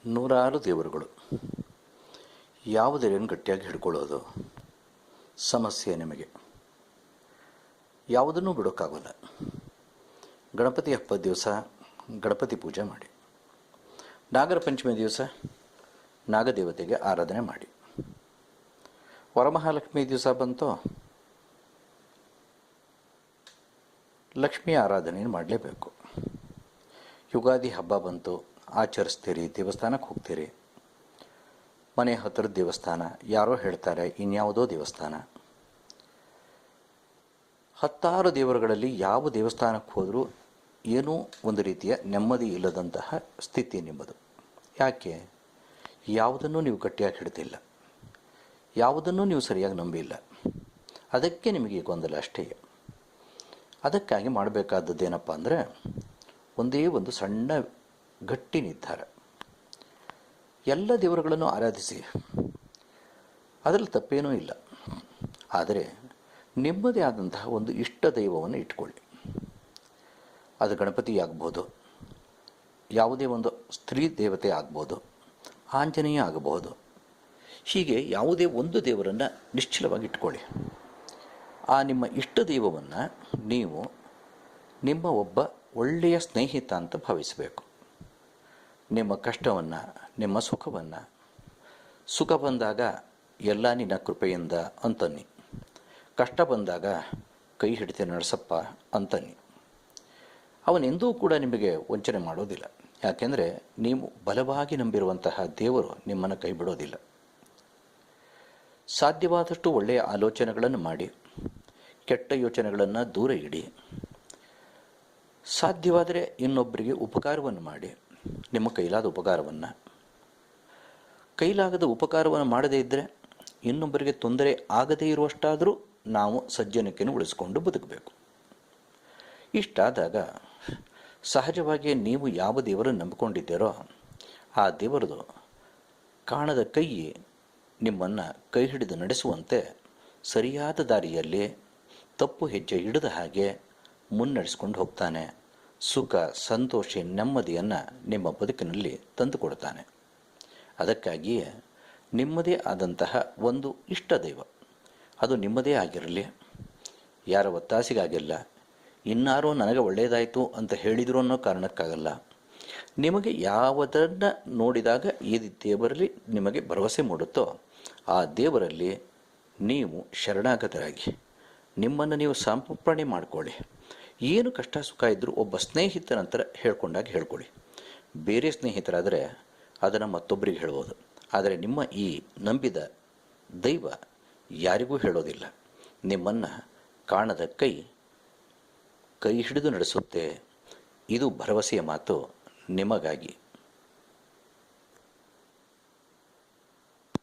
ನೂರಾರು ದೇವರುಗಳು. ಯಾವುದರೇನು ಗಟ್ಟಿಯಾಗಿ ಹಿಡ್ಕೊಳ್ಳೋದು ಸಮಸ್ಯೆ ನಿಮಗೆ. ಯಾವುದನ್ನೂ ಬಿಡೋಕ್ಕಾಗೋಲ್ಲ. ಗಣಪತಿ ಹಬ್ಬದ ದಿವಸ ಗಣಪತಿ ಪೂಜೆ ಮಾಡಿ, ನಾಗರ ಪಂಚಮಿ ದಿವಸ ನಾಗದೇವತೆಗೆ ಆರಾಧನೆ ಮಾಡಿ, ವರಮಹಾಲಕ್ಷ್ಮಿ ದಿವಸ ಬಂತು ಲಕ್ಷ್ಮಿ ಆರಾಧನೆ ಮಾಡಲೇಬೇಕು. ಯುಗಾದಿ ಹಬ್ಬ ಬಂತು, ಆಚರಿಸ್ತೀರಿ, ದೇವಸ್ಥಾನಕ್ಕೆ ಹೋಗ್ತೀರಿ. ಮನೆ ಹತ್ತಿರದ ದೇವಸ್ಥಾನ, ಯಾರೋ ಹೇಳ್ತಾರೆ ಇನ್ಯಾವುದೋ ದೇವಸ್ಥಾನ. ಹತ್ತಾರು ದೇವರುಗಳಲ್ಲಿ ಯಾವ ದೇವಸ್ಥಾನಕ್ಕೆ ಹೋದರೂ ಏನೂ ಒಂದು ರೀತಿಯ ನೆಮ್ಮದಿ ಇಲ್ಲದಂತಹ ಸ್ಥಿತಿ ನಿಮ್ಮದು. ಯಾಕೆ? ಯಾವುದನ್ನೂ ನೀವು ಗಟ್ಟಿಯಾಗಿ ಹಿಡ್ತಿಲ್ಲ, ಯಾವುದನ್ನೂ ನೀವು ಸರಿಯಾಗಿ ನಂಬಿಲ್ಲ. ಅದಕ್ಕೆ ನಿಮಗೆ ಗೊಂದಲ ಅಷ್ಟೇ. ಅದಕ್ಕಾಗಿ ಮಾಡಬೇಕಾದದ್ದೇನಪ್ಪ ಅಂದರೆ, ಒಂದೇ ಒಂದು ಸಣ್ಣ ಗಟ್ಟಿ ನಿರ್ಧಾರ. ಎಲ್ಲ ದೇವರುಗಳನ್ನು ಆರಾಧಿಸಿ, ಅದರಲ್ಲಿ ತಪ್ಪೇನೂ ಇಲ್ಲ. ಆದರೆ ನಿಮ್ಮದೇ ಆದಂತಹ ಒಂದು ಇಷ್ಟ ದೈವವನ್ನು ಇಟ್ಕೊಳ್ಳಿ. ಅದು ಗಣಪತಿ ಆಗ್ಬೋದು, ಯಾವುದೇ ಒಂದು ಸ್ತ್ರೀ ದೇವತೆ ಆಗ್ಬೋದು, ಆಂಜನೇಯ ಆಗಬಹುದು. ಹೀಗೆ ಯಾವುದೇ ಒಂದು ದೇವರನ್ನು ನಿಶ್ಚಲವಾಗಿ ಇಟ್ಕೊಳ್ಳಿ. ಆ ನಿಮ್ಮ ಇಷ್ಟ ದೈವವನ್ನು ನೀವು ನಿಮ್ಮ ಒಬ್ಬ ಒಳ್ಳೆಯ ಸ್ನೇಹಿತ ಅಂತ ಭಾವಿಸಬೇಕು. ನಿಮ್ಮ ಕಷ್ಟವನ್ನು, ನಿಮ್ಮ ಸುಖವನ್ನು, ಸುಖ ಬಂದಾಗ ಎಲ್ಲ ನಿನ್ನ ಕೃಪೆಯಿಂದ ಅಂತನ್ನಿ, ಕಷ್ಟ ಬಂದಾಗ ಕೈ ಹಿಡಿತೆ ನಡೆಸಪ್ಪ ಅಂತನ್ನಿ. ಅವನೆಂದೂ ಕೂಡ ನಿಮಗೆ ವಂಚನೆ ಮಾಡೋದಿಲ್ಲ. ಯಾಕೆಂದರೆ ನೀವು ಬಲವಾಗಿ ನಂಬಿರುವಂತಹ ದೇವರು ನಿಮ್ಮನ್ನು ಕೈ ಬಿಡೋದಿಲ್ಲ. ಸಾಧ್ಯವಾದಷ್ಟು ಒಳ್ಳೆಯ ಆಲೋಚನೆಗಳನ್ನು ಮಾಡಿ, ಕೆಟ್ಟ ಯೋಚನೆಗಳನ್ನು ದೂರ ಇಡಿ. ಸಾಧ್ಯವಾದರೆ ಇನ್ನೊಬ್ಬರಿಗೆ ಉಪಕಾರವನ್ನು ಮಾಡಿ, ನಿಮ್ಮ ಕೈಲಾದ ಉಪಕಾರವನ್ನು. ಕೈಲಾಗದ ಉಪಕಾರವನ್ನು ಮಾಡದೇ ಇದ್ದರೆ ಇನ್ನೊಬ್ಬರಿಗೆ ತೊಂದರೆ ಆಗದೇ ಇರುವಷ್ಟಾದರೂ ನಾವು ಸಜ್ಜನಿಕೆಯನ್ನು ಉಳಿಸ್ಕೊಂಡು ಬದುಕಬೇಕು. ಇಷ್ಟಾದಾಗ ಸಹಜವಾಗಿ ನೀವು ಯಾವ ದೇವರನ್ನು ನಂಬಿಕೊಂಡಿದ್ದೀರೋ ಆ ದೇವರದು ಕಾಣದ ಕೈ ನಿಮ್ಮನ್ನು ಕೈ ಹಿಡಿದು ನಡೆಸುವಂತೆ, ಸರಿಯಾದ ದಾರಿಯಲ್ಲಿ ತಪ್ಪು ಹೆಜ್ಜೆ ಹಿಡಿದ ಹಾಗೆ ಮುನ್ನಡೆಸ್ಕೊಂಡು ಹೋಗ್ತಾನೆ. ಸುಖ, ಸಂತೋಷ, ನೆಮ್ಮದಿಯನ್ನು ನಿಮ್ಮ ಬದುಕಿನಲ್ಲಿ ತಂದುಕೊಡ್ತಾನೆ. ಅದಕ್ಕಾಗಿಯೇ ನಿಮ್ಮದೇ ಆದಂತಹ ಒಂದು ಇಷ್ಟ ದೈವ, ಅದು ನಿಮ್ಮದೇ ಆಗಿರಲಿ. ಯಾರ ಒತ್ತಾಸೆಗಾಗಿಲ್ಲ, ಇನ್ನಾರೋ ನನಗೆ ಒಳ್ಳೆಯದಾಯಿತು ಅಂತ ಹೇಳಿದ್ರು ಅನ್ನೋ ಕಾರಣಕ್ಕಾಗಲ್ಲ. ನಿಮಗೆ ಯಾವುದನ್ನು ನೋಡಿದಾಗ ಈ ದೇವರಲ್ಲಿ ನಿಮಗೆ ಭರವಸೆ ಮೂಡುತ್ತೋ ಆ ದೇವರಲ್ಲಿ ನೀವು ಶರಣಾಗತರಾಗಿ ನಿಮ್ಮನ್ನು ನೀವು ಸಮರ್ಪಣೆ ಮಾಡಿಕೊಳ್ಳಿ. ಏನು ಕಷ್ಟ ಸುಖ ಇದ್ದರೂ ಒಬ್ಬ ಸ್ನೇಹಿತರ ನಂತರ ಹೇಳ್ಕೊಂಡಾಗ ಹೇಳ್ಕೊಳ್ಳಿ. ಬೇರೆ ಸ್ನೇಹಿತರಾದರೆ ಅದನ್ನು ಮತ್ತೊಬ್ಬರಿಗೆ ಹೇಳ್ಬೋದು. ಆದರೆ ನಿಮ್ಮ ಈ ನಂಬಿದ ದೈವ ಯಾರಿಗೂ ಹೇಳೋದಿಲ್ಲ. ನಿಮ್ಮನ್ನು ಕಾಣದ ಕೈ ಹಿಡಿದು ನಡೆಸುತ್ತೆ. ಇದು ಭರವಸೆಯ ಮಾತು ನಿಮಗಾಗಿ.